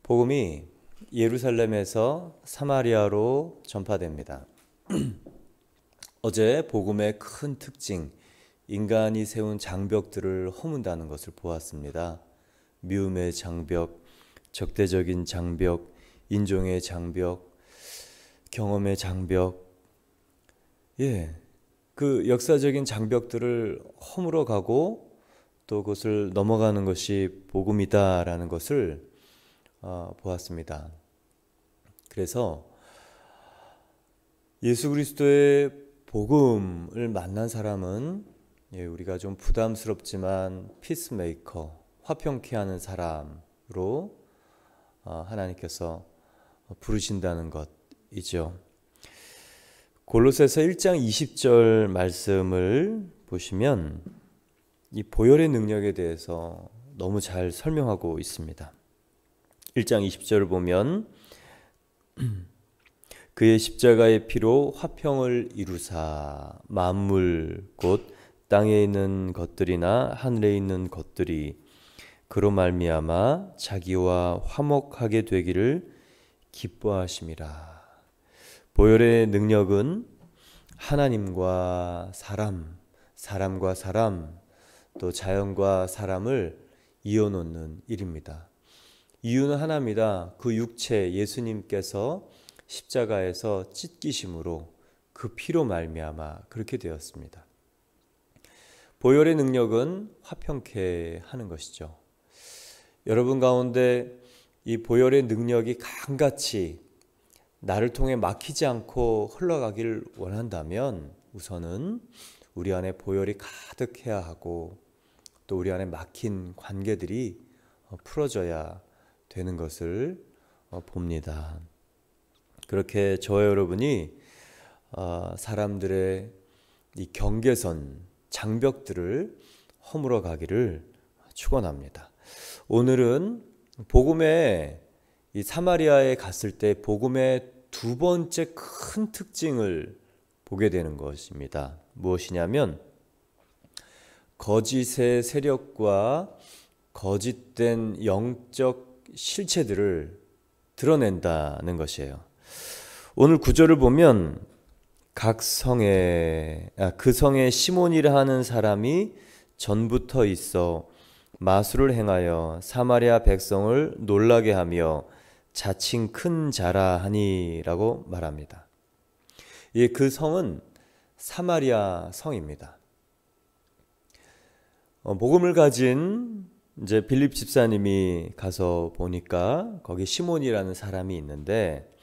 복음이 예루살렘에서 사마리아로 전파됩니다. 어제 복음의 큰 특징, 인간이 세운 장벽들을 허문다는 것을 보았습니다. 미움의 장벽, 적대적인 장벽, 인종의 장벽, 경험의 장벽, 그 역사적인 장벽들을 허물어 가고 또 그것을 넘어가는 것이 복음이다라는 것을 보았습니다. 그래서 예수 그리스도의 복음을 만난 사람은 우리가 좀 부담스럽지만 피스메이커, 화평케 하는 사람으로 하나님께서 부르신다는 것이죠. 골로새서 1장 20절 말씀을 보시면 이 보혈의 능력에 대해서 너무 잘 설명하고 있습니다. 1장 20절을 보면 그의 십자가의 피로 화평을 이루사 만물 곧 땅에 있는 것들이나 하늘에 있는 것들이 그로 말미암아 자기와 화목하게 되기를 기뻐하심이라. 보혈의 능력은 하나님과 사람, 사람과 사람, 또 자연과 사람을 이어놓는 일입니다. 이유는 하나입니다. 그 육체 예수님께서 십자가에서 찢기심으로 그 피로 말미암아 그렇게 되었습니다. 보혈의 능력은 화평케 하는 것이죠. 여러분 가운데 이 보혈의 능력이 강같이 나를 통해 막히지 않고 흘러가기를 원한다면 우선은 우리 안에 보혈이 가득해야 하고 또 우리 안에 막힌 관계들이 풀어져야 되는 것을 봅니다. 그렇게 저와 여러분이 사람들의 이 경계선, 장벽들을 허물어 가기를 축원합니다. 오늘은 복음의 이 사마리아에 갔을 때 복음의 두 번째 큰 특징을 보게 되는 것입니다. 무엇이냐면 거짓의 세력과 거짓된 영적 실체들을 드러낸다는 것이에요. 오늘 구절을 보면 각 성에 그 성에 시몬이라 하는 사람이 전부터 있어 마술을 행하여 사마리아 백성을 놀라게 하며 자칭 큰 자라 하니라고 말합니다. 그 성은 사마리아 성입니다. 복음을 가진 이제 빌립 집사님이 가서 보니까 거기 시몬이라는 사람이 있는데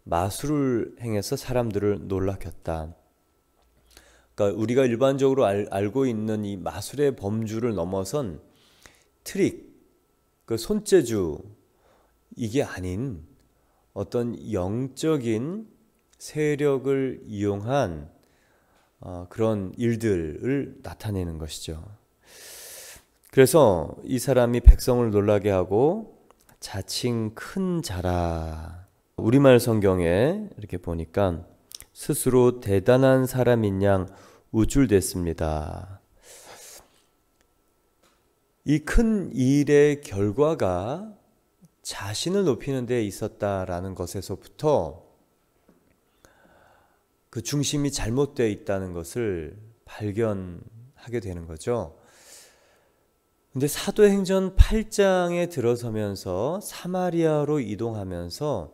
마술을 행해서 사람들을 놀라켰다. 그러니까 우리가 일반적으로 알고 있는 이 마술의 범주를 넘어선 트릭, 그 손재주 이게 아닌 어떤 영적인 세력을 이용한 그런 일들을 나타내는 것이죠. 그래서 이 사람이 백성을 놀라게 하고 자칭 큰 자라. 우리말 성경에 이렇게 보니까 스스로 대단한 사람인 양 우쭐댔습니다. 이 큰 일의 결과가 자신을 높이는 데 있었다라는 것에서부터 그 중심이 잘못되어 있다는 것을 발견하게 되는 거죠. 근데 사도행전 8장에 들어서면서 사마리아로 이동하면서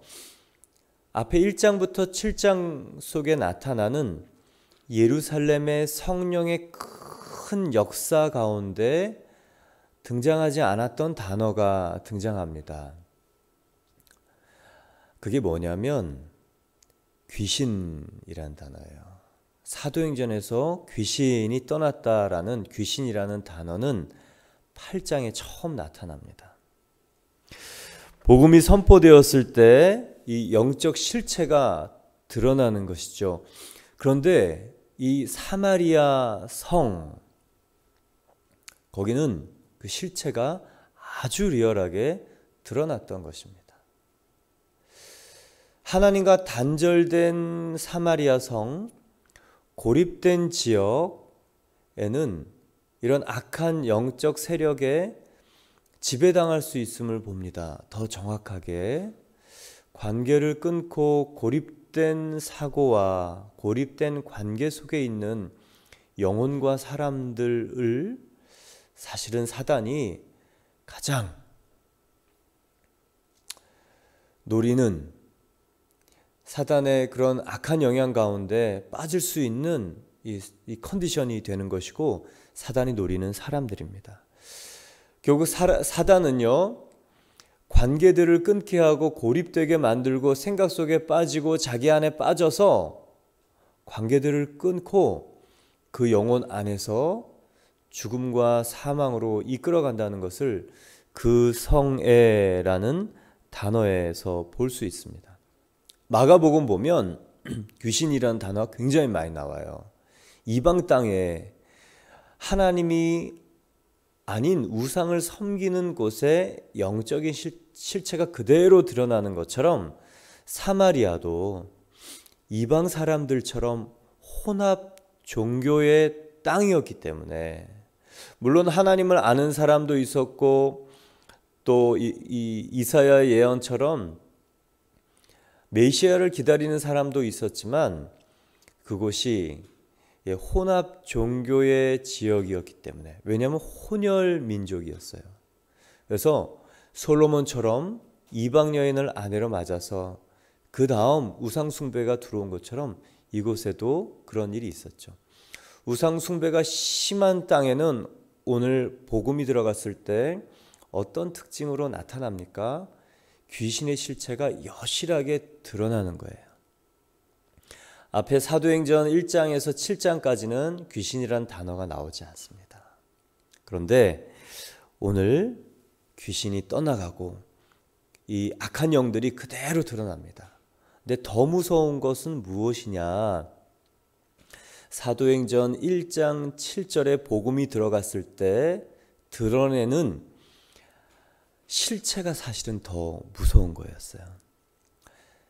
앞에 1장부터 7장 속에 나타나는 예루살렘의 성령의 큰 역사 가운데 등장하지 않았던 단어가 등장합니다. 그게 뭐냐면 귀신이라는 단어예요. 사도행전에서 귀신이 떠났다라는 귀신이라는 단어는 8장에 처음 나타납니다. 복음이 선포되었을 때 이 영적 실체가 드러나는 것이죠. 그런데 이 사마리아 성 거기는 그 실체가 아주 리얼하게 드러났던 것입니다. 하나님과 단절된 사마리아 성, 고립된 지역에는 이런 악한 영적 세력의 지배당할 수 있음을 봅니다. 더 정확하게 관계를 끊고 고립된 사고와 고립된 관계 속에 있는 영혼과 사람들을 사실은 사단이 가장 노리는, 사단의 그런 악한 영향 가운데 빠질 수 있는 이 컨디션이 되는 것이고, 사단이 노리는 사람들입니다. 결국 사단은요, 관계들을 끊게 하고 고립되게 만들고 생각 속에 빠지고 자기 안에 빠져서 관계들을 끊고 그 영혼 안에서 죽음과 사망으로 이끌어간다는 것을 그 성애라는 단어에서 볼 수 있습니다. 마가복음 보면 귀신이라는 단어가 굉장히 많이 나와요. 이방 땅에 하나님이 아닌 우상을 섬기는 곳에 영적인 실체가 그대로 드러나는 것처럼 사마리아도 이방 사람들처럼 혼합 종교의 땅이었기 때문에, 물론 하나님을 아는 사람도 있었고 또 이사야 예언처럼 메시아를 기다리는 사람도 있었지만 그곳이 혼합 종교의 지역이었기 때문에, 왜냐하면 혼혈 민족이었어요. 그래서 솔로몬처럼 이방 여인을 아내로 맞아서 그 다음 우상 숭배가 들어온 것처럼 이곳에도 그런 일이 있었죠. 우상 숭배가 심한 땅에는 오늘 복음이 들어갔을 때 어떤 특징으로 나타납니까? 귀신의 실체가 여실하게 드러나는 거예요. 앞에 사도행전 1장에서 7장까지는 귀신이란 단어가 나오지 않습니다. 그런데 오늘 귀신이 떠나가고 이 악한 영들이 그대로 드러납니다. 근데 더 무서운 것은 무엇이냐? 사도행전 1장 7절에 복음이 들어갔을 때 드러내는 실체가 사실은 더 무서운 거였어요.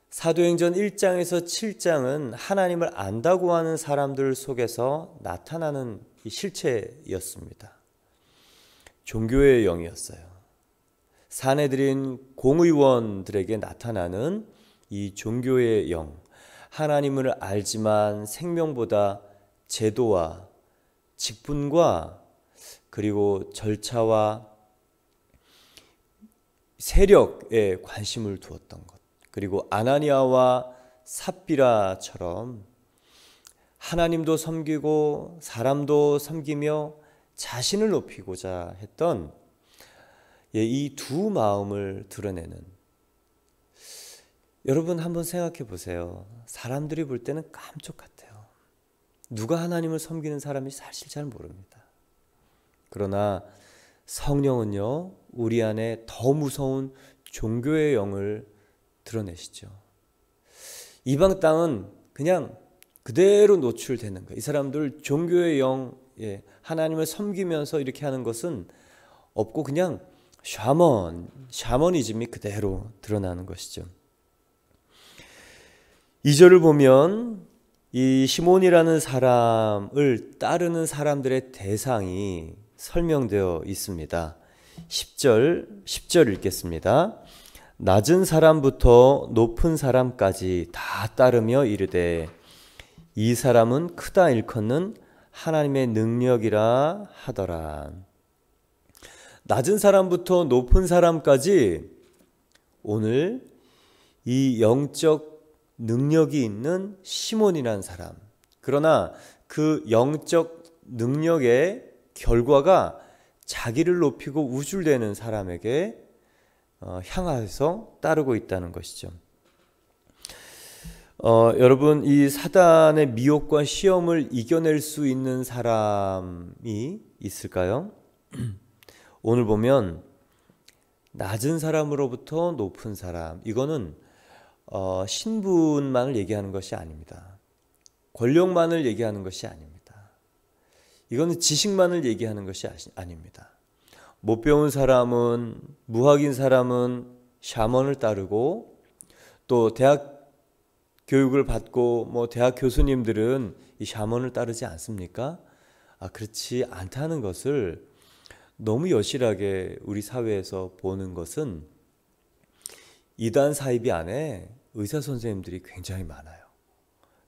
사도행전 1장에서 7장은 하나님을 안다고 하는 사람들 속에서 나타나는 이 실체였습니다. 종교의 영이었어요. 사내들인 공의원들에게 나타나는 이 종교의 영, 하나님을 알지만 생명보다 제도와 직분과 그리고 절차와 세력에 관심을 두었던 것, 그리고 아나니아와 삽비라처럼 하나님도 섬기고 사람도 섬기며 자신을 높이고자 했던 이 두 마음을 드러내는, 여러분 한번 생각해 보세요. 사람들이 볼 때는 깜짝 같아요. 누가 하나님을 섬기는 사람이 사실 잘 모릅니다. 그러나 성령은요, 우리 안에 더 무서운 종교의 영을 드러내시죠. 이방 땅은 그냥 그대로 노출되는 거예요. 이 사람들 종교의 영, 하나님을 섬기면서 이렇게 하는 것은 없고 그냥 샤머니즘이 그대로 드러나는 것이죠. 2절을 보면 이 시몬이라는 사람을 따르는 사람들의 대상이 설명되어 있습니다. 10절 읽겠습니다. 낮은 사람부터 높은 사람까지 다 따르며 이르되 이 사람은 크다 일컫는 하나님의 능력이라 하더라. 낮은 사람부터 높은 사람까지 오늘 이 영적 능력이 있는 시몬이라는 사람, 그러나 그 영적 능력의 결과가 자기를 높이고 우쭐대는 사람에게 향해서 따르고 있다는 것이죠. 여러분, 이 사단의 미혹과 시험을 이겨낼 수 있는 사람이 있을까요? 오늘 보면 낮은 사람으로부터 높은 사람, 이거는 신분만을 얘기하는 것이 아닙니다. 권력만을 얘기하는 것이 아닙니다. 이거는 지식만을 얘기하는 것이 아닙니다. 못 배운 사람은, 무학인 사람은 샤먼을 따르고, 또 대학 교육을 받고 대학 교수님들은 이 샤먼을 따르지 않습니까? 그렇지 않다는 것을 너무 여실하게 우리 사회에서 보는 것은 이단 사이비 안에 의사 선생님들이 굉장히 많아요.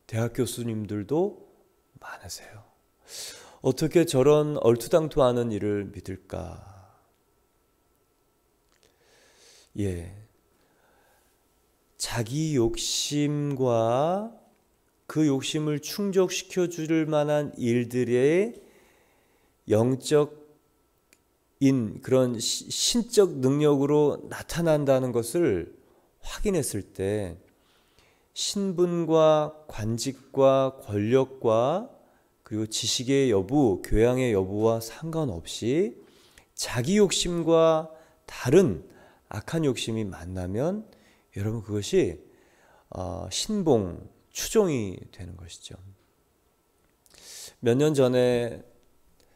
대학 교수님들도 많으세요. 어떻게 저런 얼토당토하는 일을 믿을까? 자기 욕심과 그 욕심을 충족시켜 줄 만한 일들의 영적인 그런 신적 능력으로 나타난다는 것을 확인했을 때 신분과 관직과 권력과 그리고 지식의 여부, 교양의 여부와 상관없이 자기 욕심과 다른 악한 욕심이 만나면 여러분 그것이 신봉, 추종이 되는 것이죠. 몇 년 전에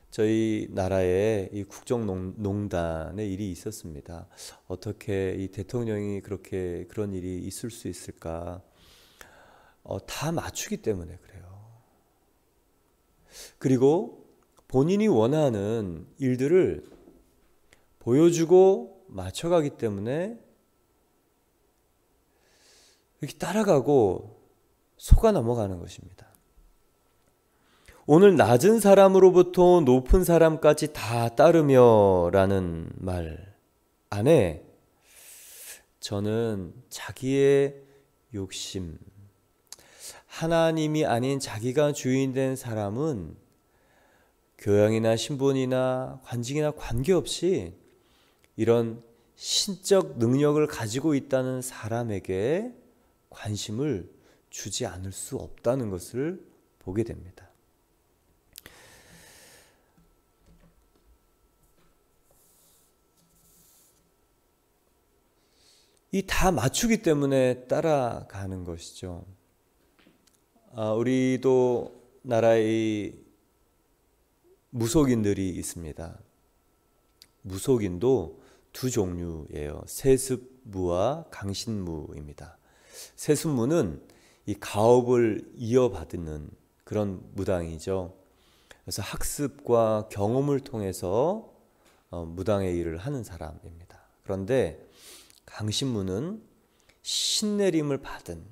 저희 나라에 이 국정농단의 일이 있었습니다. 어떻게 이 대통령이 그렇게 그런 일이 있을 수 있을까? 다 맞추기 때문에 그래요. 그리고 본인이 원하는 일들을 보여주고 맞춰가기 때문에 이렇게 따라가고 속아 넘어가는 것입니다. 오늘 낮은 사람으로부터 높은 사람까지 다 따르며 라는 말 안에 저는 자기의 욕심, 하나님이 아닌 자기가 주인된 사람은 교양이나 신분이나 관직이나 관계없이 이런 신적 능력을 가지고 있다는 사람에게 관심을 주지 않을 수 없다는 것을 보게 됩니다. 이 다 맞추기 때문에 따라가는 것이죠. 우리도 나라의 무속인들이 있습니다. 무속인도 두 종류예요. 세습무와 강신무입니다. 세습무는 이 가업을 이어받는 그런 무당이죠. 그래서 학습과 경험을 통해서 무당의 일을 하는 사람입니다. 그런데 강신무는 신내림을 받은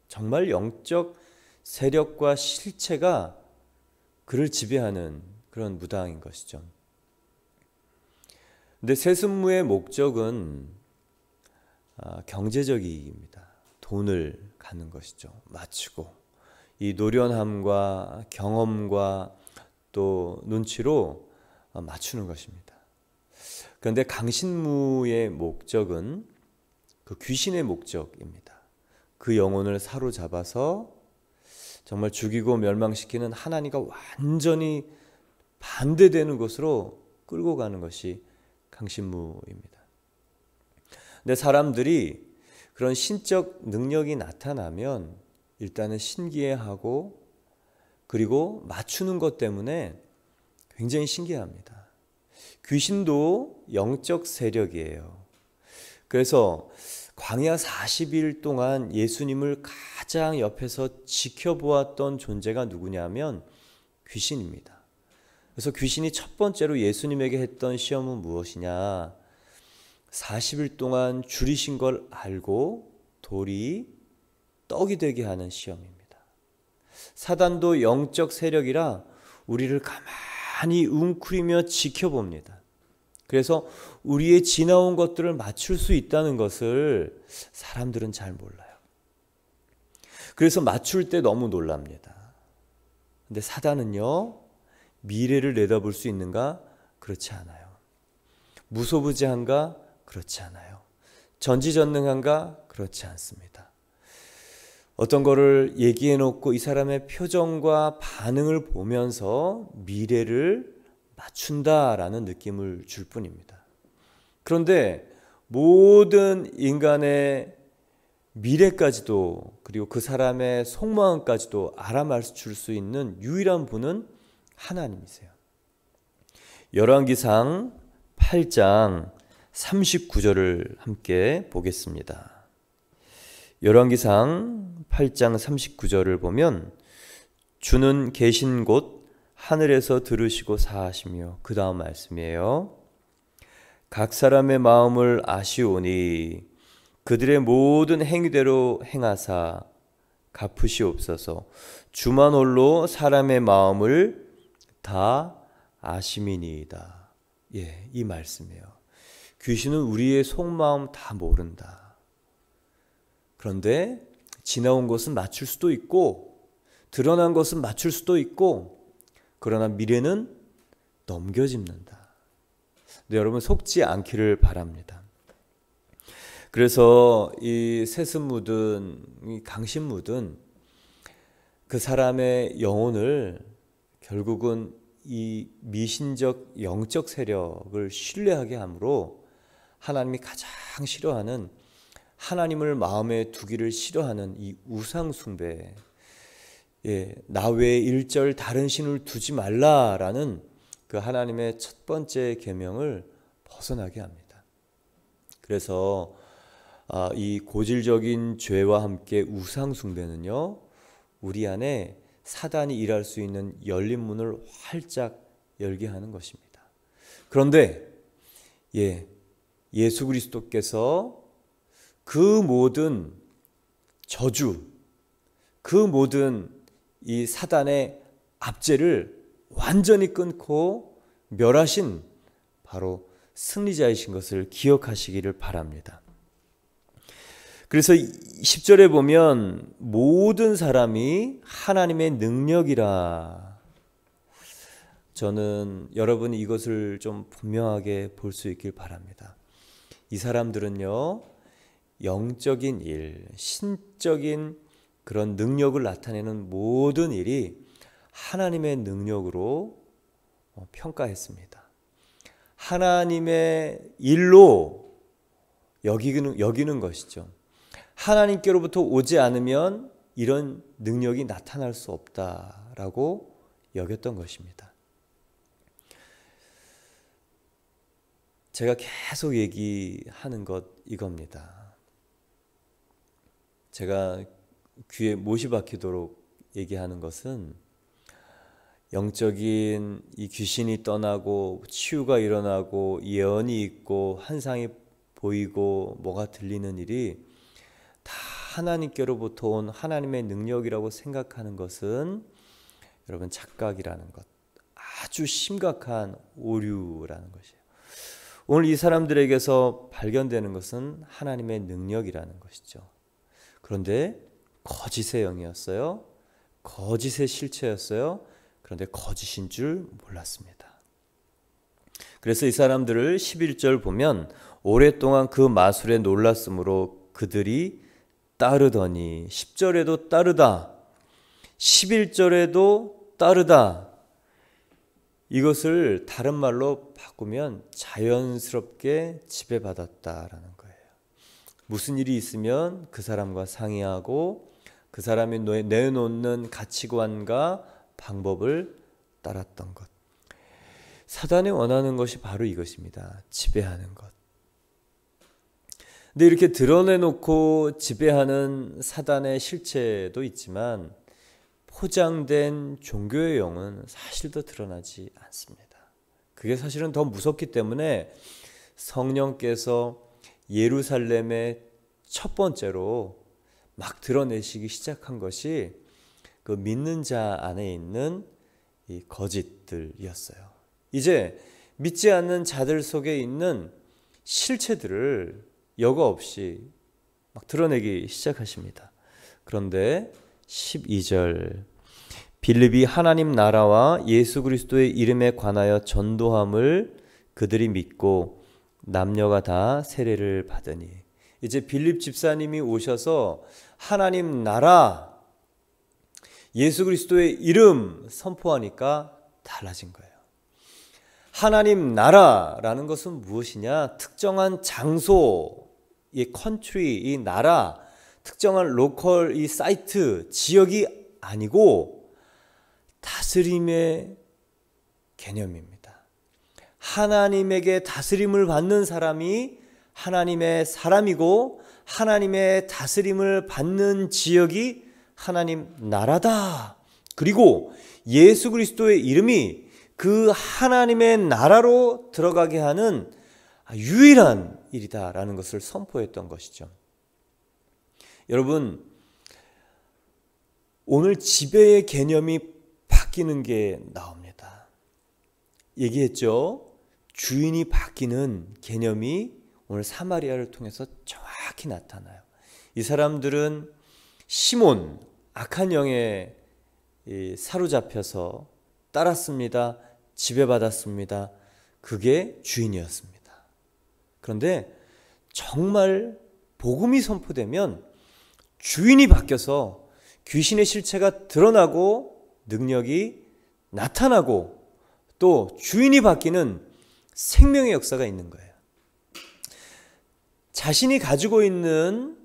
정말 영적 세력과 실체가 그를 지배하는 그런 무당인 것이죠. 근데 세습무의 목적은 경제적 이익입니다. 돈을 갖는 것이죠. 맞추고 이 노련함과 경험과 또 눈치로 맞추는 것입니다. 그런데 강신무의 목적은 그 귀신의 목적입니다. 그 영혼을 사로잡아서 정말 죽이고 멸망시키는 하나님과 완전히 반대되는 것으로 끌고 가는 것이 강신무입니다. 근데 사람들이 그런 신적 능력이 나타나면 일단은 신기해하고 그리고 맞추는 것 때문에 굉장히 신기합니다. 귀신도 영적 세력이에요. 그래서 광야 40일 동안 예수님을 가장 옆에서 지켜보았던 존재가 누구냐면 귀신입니다. 그래서 귀신이 첫 번째로 예수님에게 했던 시험은 무엇이냐? 40일 동안 줄이신 걸 알고 돌이 떡이 되게 하는 시험입니다. 사단도 영적 세력이라 우리를 가만히 웅크리며 지켜봅니다. 그래서 우리의 지나온 것들을 맞출 수 있다는 것을 사람들은 잘 몰라요. 그래서 맞출 때 너무 놀랍니다. 근데 사단은요, 미래를 내다볼 수 있는가? 그렇지 않아요. 무소부지한가? 그렇지 않아요. 전지전능한가? 그렇지 않습니다. 어떤 거를 얘기해 놓고 이 사람의 표정과 반응을 보면서 미래를 맞춘다라는 느낌을 줄 뿐입니다. 그런데 모든 인간의 미래까지도 그리고 그 사람의 속마음까지도 알아맞힐 수 있는 유일한 분은 하나님이세요. 열왕기상 8장 39절을 함께 보겠습니다. 열왕기상 8장 39절을 보면 주는 계신 곳 하늘에서 들으시고 사하시며, 그 다음 말씀이에요. 각 사람의 마음을 아시오니 그들의 모든 행위대로 행하사 갚으시옵소서. 주만 홀로 사람의 마음을 다 아심이니이다. 예, 이 말씀이에요. 귀신은 우리의 속마음 다 모른다. 그런데 지나온 것은 맞출 수도 있고 드러난 것은 맞출 수도 있고, 그러나 미래는 넘겨짚는다. 근데 여러분 속지 않기를 바랍니다. 그래서 이 세습 묻은, 이 강신 묻은 그 사람의 영혼을 결국은 이 미신적 영적 세력을 신뢰하게 함으로 하나님이 가장 싫어하는, 하나님을 마음에 두기를 싫어하는 이 우상 숭배, 나 외에 일절 다른 신을 두지 말라라는 그 하나님의 첫 번째 계명을 벗어나게 합니다. 그래서 이 고질적인 죄와 함께 우상 숭배는요, 우리 안에 사단이 일할 수 있는 열린 문을 활짝 열게 하는 것입니다. 그런데 예수 그리스도께서 그 모든 저주, 그 모든 이 사단의 압제를 완전히 끊고 멸하신 바로 승리자이신 것을 기억하시기를 바랍니다. 그래서 10절에 보면 모든 사람이 하나님의 능력이라. 저는 여러분이 이것을 좀 분명하게 볼 수 있길 바랍니다. 이 사람들은요, 영적인 일, 신적인 그런 능력을 나타내는 모든 일이 하나님의 능력으로 평가했습니다. 하나님의 일로 여기는 것이죠. 하나님께로부터 오지 않으면 이런 능력이 나타날 수 없다라고 여겼던 것입니다. 제가 계속 얘기하는 것 이겁니다. 제가 귀에 못이 박히도록 얘기하는 것은 영적인 이 귀신이 떠나고 치유가 일어나고 예언이 있고 환상이 보이고 뭐가 들리는 일이 다 하나님께로부터 온 하나님의 능력이라고 생각하는 것은 여러분 착각이라는 것, 아주 심각한 오류라는 것이에요. 오늘 이 사람들에게서 발견되는 것은 하나님의 능력이라는 것이죠. 그런데 거짓의 영이었어요. 거짓의 실체였어요. 그런데 거짓인 줄 몰랐습니다. 그래서 이 사람들을 11절 보면 오랫동안 그 마술에 놀랐으므로 그들이 따르더니, 10절에도 따르다, 11절에도 따르다. 이것을 다른 말로 바꾸면 자연스럽게 지배받았다라는 거예요. 무슨 일이 있으면 그 사람과 상의하고 그 사람이 내놓는 가치관과 방법을 따랐던 것. 사단이 원하는 것이 바로 이것입니다. 지배하는 것. 근데 이렇게 드러내놓고 지배하는 사단의 실체도 있지만 포장된 종교의 영은 사실 더 드러나지 않습니다. 그게 사실은 더 무섭기 때문에 성령께서 예루살렘에 첫 번째로 막 드러내시기 시작한 것이 그 믿는 자 안에 있는 이 거짓들이었어요. 이제 믿지 않는 자들 속에 있는 실체들을 여과 없이 막 드러내기 시작하십니다. 그런데 12절, 빌립이 하나님 나라와 예수 그리스도의 이름에 관하여 전도함을 그들이 믿고 남녀가 다 세례를 받으니, 이제 빌립 집사님이 오셔서 하나님 나라, 예수 그리스도의 이름 선포하니까 달라진 거예요. 하나님 나라라는 것은 무엇이냐? 특정한 장소, 이 컨트리, 이 나라, 특정한 로컬, 이 사이트, 지역이 아니고 다스림의 개념입니다. 하나님에게 다스림을 받는 사람이 하나님의 사람이고 하나님의 다스림을 받는 지역이 하나님 나라다. 그리고 예수 그리스도의 이름이 그 하나님의 나라로 들어가게 하는 유일한 일이다라는 것을 선포했던 것이죠. 여러분, 오늘 지배의 개념이 바뀌는 게 나옵니다. 얘기했죠. 주인이 바뀌는 개념이 오늘 사마리아를 통해서 정확히 나타나요. 이 사람들은 시몬, 악한 영에 사로잡혀서 따랐습니다. 지배받았습니다. 그게 주인이었습니다. 그런데 정말 복음이 선포되면 주인이 바뀌어서 귀신의 실체가 드러나고 능력이 나타나고 또 주인이 바뀌는 생명의 역사가 있는 거예요. 자신이 가지고 있는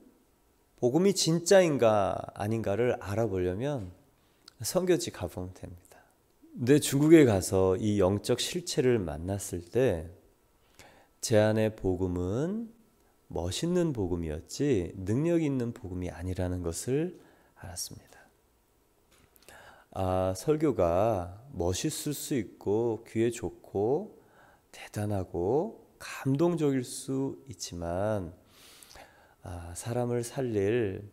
복음이 진짜인가 아닌가를 알아보려면 선교지 가보면 됩니다. 근데 중국에 가서 이 영적 실체를 만났을 때 제 안의 복음은 멋있는 복음이었지 능력 있는 복음이 아니라는 것을 알았습니다. 설교가 멋있을 수 있고 귀에 좋고 대단하고 감동적일 수 있지만 사람을 살릴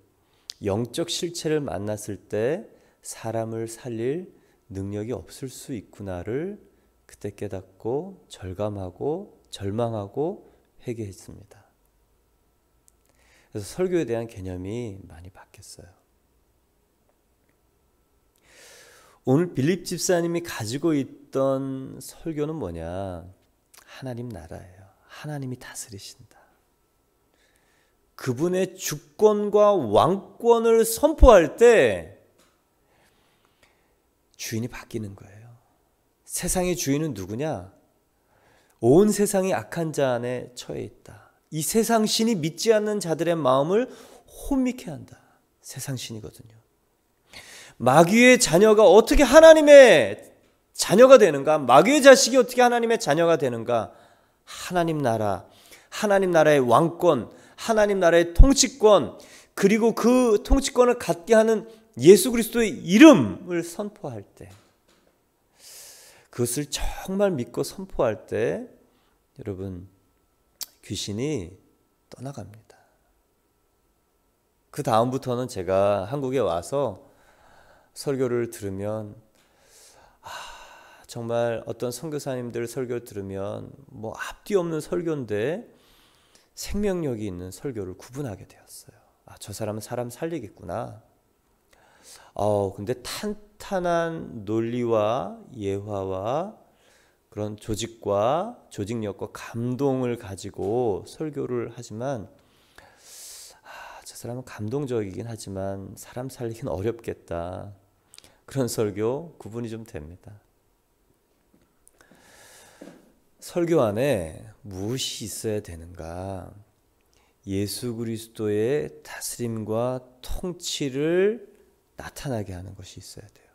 영적 실체를 만났을 때 사람을 살릴 능력이 없을 수 있구나를 그때 깨닫고 절감하고 절망하고 회개했습니다. 그래서 설교에 대한 개념이 많이 바뀌었어요. 오늘 빌립 집사님이 가지고 있던 설교는 뭐냐? 하나님 나라예요. 하나님이 다스리신다. 그분의 주권과 왕권을 선포할 때 주인이 바뀌는 거예요. 세상의 주인은 누구냐? 온 세상이 악한 자 안에 처해 있다. 이 세상 신이 믿지 않는 자들의 마음을 혼미케 한다. 세상 신이거든요. 마귀의 자녀가 어떻게 하나님의 자녀가 되는가? 마귀의 자식이 어떻게 하나님의 자녀가 되는가? 하나님 나라의 왕권, 하나님 나라의 통치권, 그리고 그 통치권을 갖게 하는 예수 그리스도의 이름을 선포할 때, 그것을 정말 믿고 선포할 때 여러분 귀신이 떠나갑니다. 그 다음부터는 제가 한국에 와서 설교를 들으면 정말 어떤 선교사님들 설교를 들으면 뭐 앞뒤 없는 설교인데 생명력이 있는 설교를 구분하게 되었어요. 저 사람은 사람 살리겠구나. 근데 탄탄한 논리와 예화와 그런 조직과 조직력과 감동을 가지고 설교를 하지만 저 사람은 감동적이긴 하지만 사람 살리긴 어렵겠다. 그런 설교 구분이 좀 됩니다. 설교 안에 무엇이 있어야 되는가? 예수 그리스도의 다스림과 통치를 나타나게 하는 것이 있어야 돼요.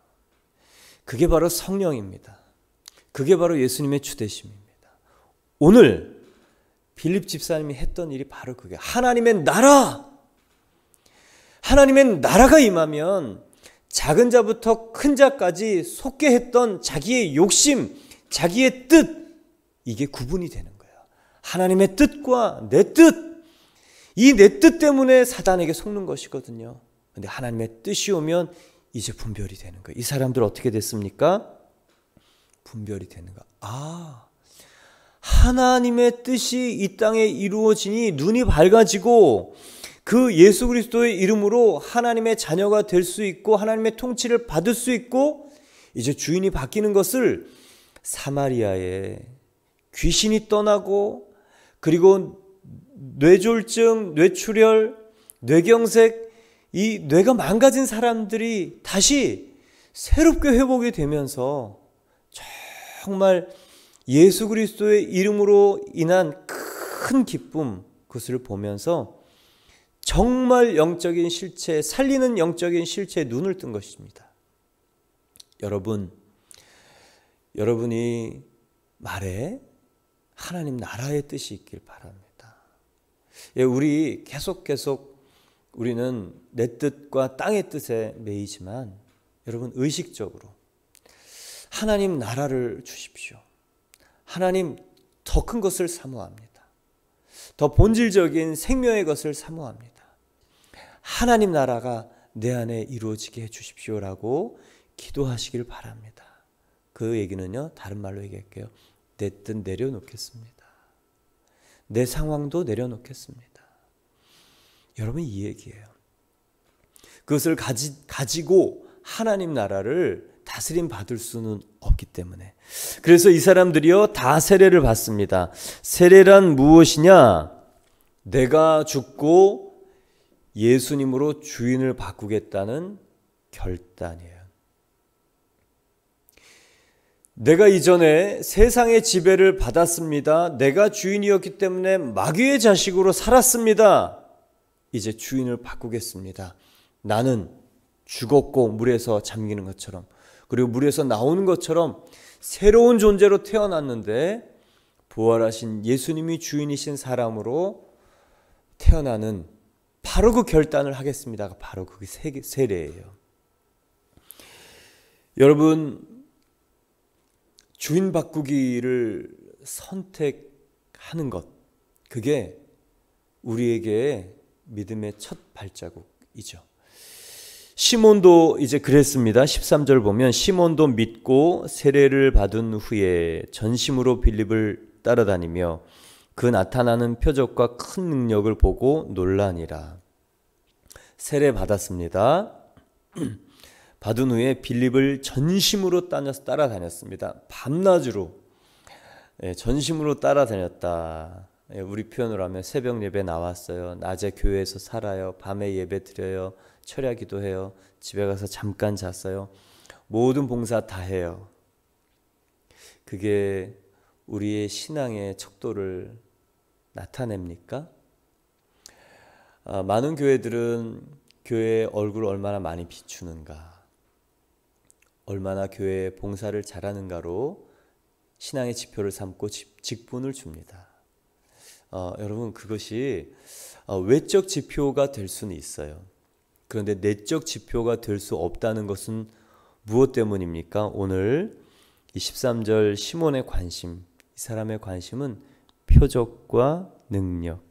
그게 바로 성령입니다. 그게 바로 예수님의 주되심입니다. 오늘 빌립 집사님이 했던 일이 바로 그게 하나님의 나라가 임하면 작은 자부터 큰 자까지 속게 했던 자기의 욕심, 자기의 뜻, 이게 구분이 되는 거예요. 하나님의 뜻과 내 뜻, 이 내 뜻 때문에 사단에게 속는 것이거든요. 그런데 하나님의 뜻이 오면 이제 분별이 되는 거예요. 이 사람들 어떻게 됐습니까? 분별이 되는 거예요. 하나님의 뜻이 이 땅에 이루어지니 눈이 밝아지고 그 예수 그리스도의 이름으로 하나님의 자녀가 될 수 있고 하나님의 통치를 받을 수 있고 이제 주인이 바뀌는 것을 사마리아에 귀신이 떠나고 그리고 뇌졸중, 뇌출혈, 뇌경색 이 뇌가 망가진 사람들이 다시 새롭게 회복이 되면서 정말 예수 그리스도의 이름으로 인한 큰 기쁨 그것을 보면서 정말 영적인 실체, 살리는 영적인 실체에 눈을 뜬 것입니다. 여러분이 말에 하나님 나라의 뜻이 있길 바랍니다. 우리 계속 우리는 내 뜻과 땅의 뜻에 매이지만 여러분 의식적으로 하나님 나라를 주십시오. 하나님 더 큰 것을 사모합니다. 더 본질적인 생명의 것을 사모합니다. 하나님 나라가 내 안에 이루어지게 해주십시오라고 기도하시길 바랍니다. 그 얘기는요, 다른 말로 얘기할게요. 내 뜻 내려놓겠습니다. 내 상황도 내려놓겠습니다. 여러분 이 얘기예요. 그것을 가지고 하나님 나라를 다스림 받을 수는 없기 때문에. 그래서 이 사람들이요 다 세례를 받습니다. 세례란 무엇이냐? 내가 죽고 예수님으로 주인을 바꾸겠다는 결단이에요. 내가 이전에 세상의 지배를 받았습니다. 내가 주인이었기 때문에 마귀의 자식으로 살았습니다. 이제 주인을 바꾸겠습니다. 나는 죽었고 물에서 잠기는 것처럼, 그리고 물에서 나오는 것처럼 새로운 존재로 태어났는데 부활하신 예수님이 주인이신 사람으로 태어나는 바로 그 결단을 하겠습니다가 바로 그게 세례예요. 여러분, 주인 바꾸기를 선택하는 것, 그게 우리에게 믿음의 첫 발자국이죠. 시몬도 이제 그랬습니다. 13절 보면 시몬도 믿고 세례를 받은 후에 전심으로 빌립을 따라다니며 그 나타나는 표적과 큰 능력을 보고 놀라니라. 세례 받았습니다. 받은 후에 빌립을 전심으로 따라다녔습니다. 밤낮으로 전심으로 따라다녔다. 우리 표현으로 하면 새벽 예배 나왔어요. 낮에 교회에서 살아요. 밤에 예배 드려요. 철야 기도해요. 집에 가서 잠깐 잤어요. 모든 봉사 다 해요. 그게 우리의 신앙의 척도를 나타냅니까? 많은 교회들은 교회의 얼굴을 얼마나 많이 비추는가, 얼마나 교회에 봉사를 잘하는가로 신앙의 지표를 삼고 직분을 줍니다. 여러분, 그것이 외적 지표가 될 수는 있어요. 그런데 내적 지표가 될 수 없다는 것은 무엇 때문입니까? 오늘 이 13절 시몬의 관심, 이 사람의 관심은 표적과 능력,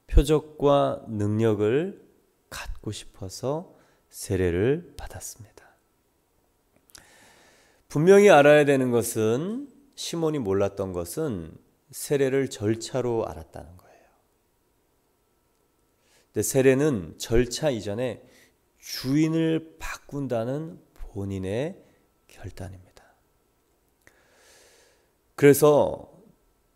표적과 능력을 갖고 싶어서 세례를 받았습니다. 분명히 알아야 되는 것은, 시몬이 몰랐던 것은 세례를 절차로 알았다는 거예요. 근데 세례는 절차 이전에 주인을 바꾼다는 본인의 결단입니다. 그래서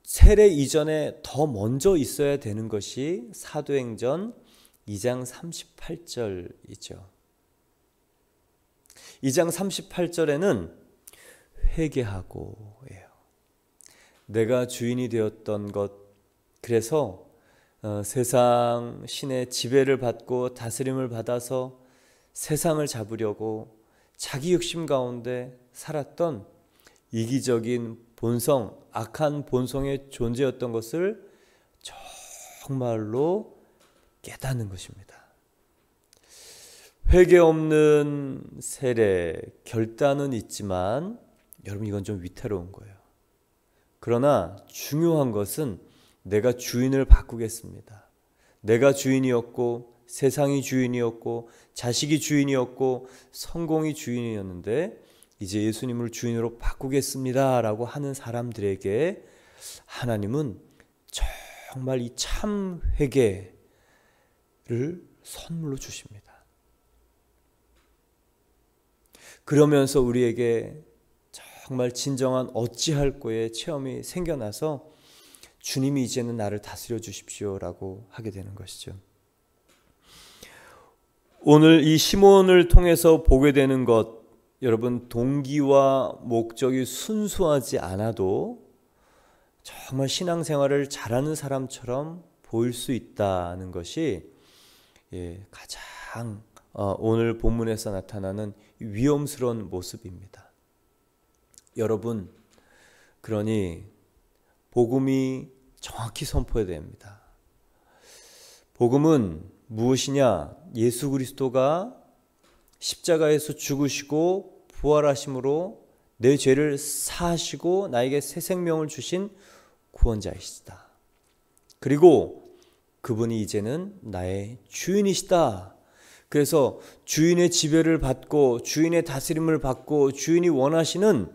세례 이전에 더 먼저 있어야 되는 것이 사도행전 2장 38절이죠. 2장 38절에는 회개하고 예요. 내가 주인이 되었던 것, 그래서 세상 신의 지배를 받고 다스림을 받아서 세상을 잡으려고 자기 욕심 가운데 살았던 이기적인 본성, 악한 본성의 존재였던 것을 정말로 깨닫는 것입니다. 회개 없는 세례, 결단은 있지만 여러분, 이건 좀 위태로운 거예요. 그러나 중요한 것은 내가 주인을 바꾸겠습니다. 내가 주인이었고 세상이 주인이었고 자식이 주인이었고 성공이 주인이었는데 이제 예수님을 주인으로 바꾸겠습니다 라고 하는 사람들에게 하나님은 정말 이 참 회개를 선물로 주십니다. 그러면서 우리에게 정말 진정한 어찌할꼬의 체험이 생겨나서 주님이 이제는 나를 다스려 주십시오라고 하게 되는 것이죠. 오늘 이 시몬을 통해서 보게 되는 것, 여러분, 동기와 목적이 순수하지 않아도 정말 신앙생활을 잘하는 사람처럼 보일 수 있다는 것이 가장 오늘 본문에서 나타나는 위험스러운 모습입니다. 여러분, 그러니 복음이 정확히 선포해야 됩니다. 복음은 무엇이냐? 예수 그리스도가 십자가에서 죽으시고 부활하심으로 내 죄를 사하시고 나에게 새 생명을 주신 구원자이시다. 그리고 그분이 이제는 나의 주인이시다. 그래서 주인의 지배를 받고 주인의 다스림을 받고 주인이 원하시는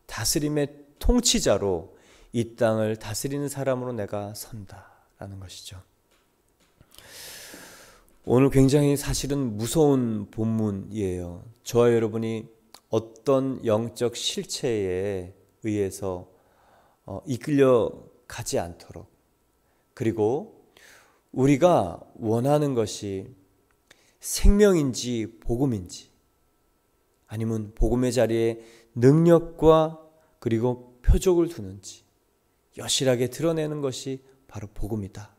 다스림의 통치자로 이 땅을 다스리는 사람으로 내가 선다라는 것이죠. 오늘 굉장히 사실은 무서운 본문이에요. 저와 여러분이 어떤 영적 실체에 의해서 이끌려 가지 않도록, 그리고 우리가 원하는 것이 생명인지 복음인지, 아니면 복음의 자리에 능력과 그리고 표적을 두는지 여실하게 드러내는 것이 바로 복음이다,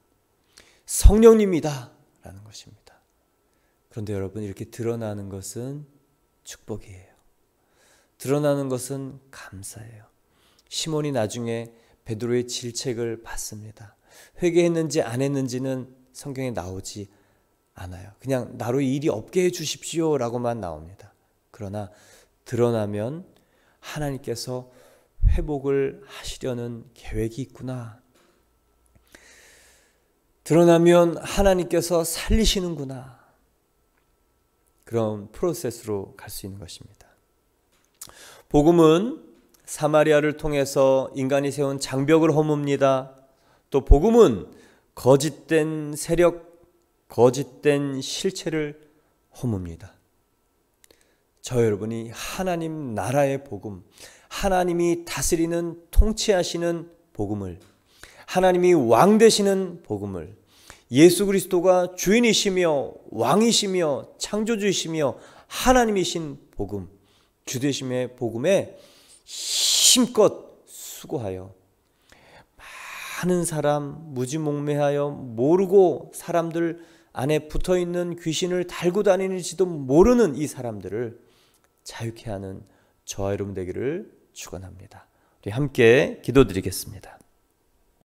성령님이다 라는 것입니다. 그런데 여러분, 이렇게 드러나는 것은 축복이에요. 드러나는 것은 감사예요. 시몬이 나중에 베드로의 질책을 받습니다. 회개했는지 안 했는지는 성경에 나오지 않아요. 그냥 나로 일이 없게 해주십시오 라고만 나옵니다. 그러나 드러나면 하나님께서 회복을 하시려는 계획이 있구나, 드러나면 하나님께서 살리시는구나, 그런 프로세스로 갈 수 있는 것입니다. 복음은 사마리아를 통해서 인간이 세운 장벽을 허뭅니다. 또 복음은 거짓된 세력, 거짓된 실체를 허뭅니다. 저 여러분이 하나님 나라의 복음, 하나님이 다스리는 통치하시는 복음을, 하나님이 왕 되시는 복음을, 예수 그리스도가 주인이시며 왕이시며 창조주이시며 하나님이신 복음, 주되심의 복음에 힘껏 수고하여 많은 사람, 무지몽매하여 모르고 사람들 안에 붙어있는 귀신을 달고 다니는지도 모르는 이 사람들을 자유케 하는 저와 여러분 되기를 축원합니다. 우리 함께 기도드리겠습니다.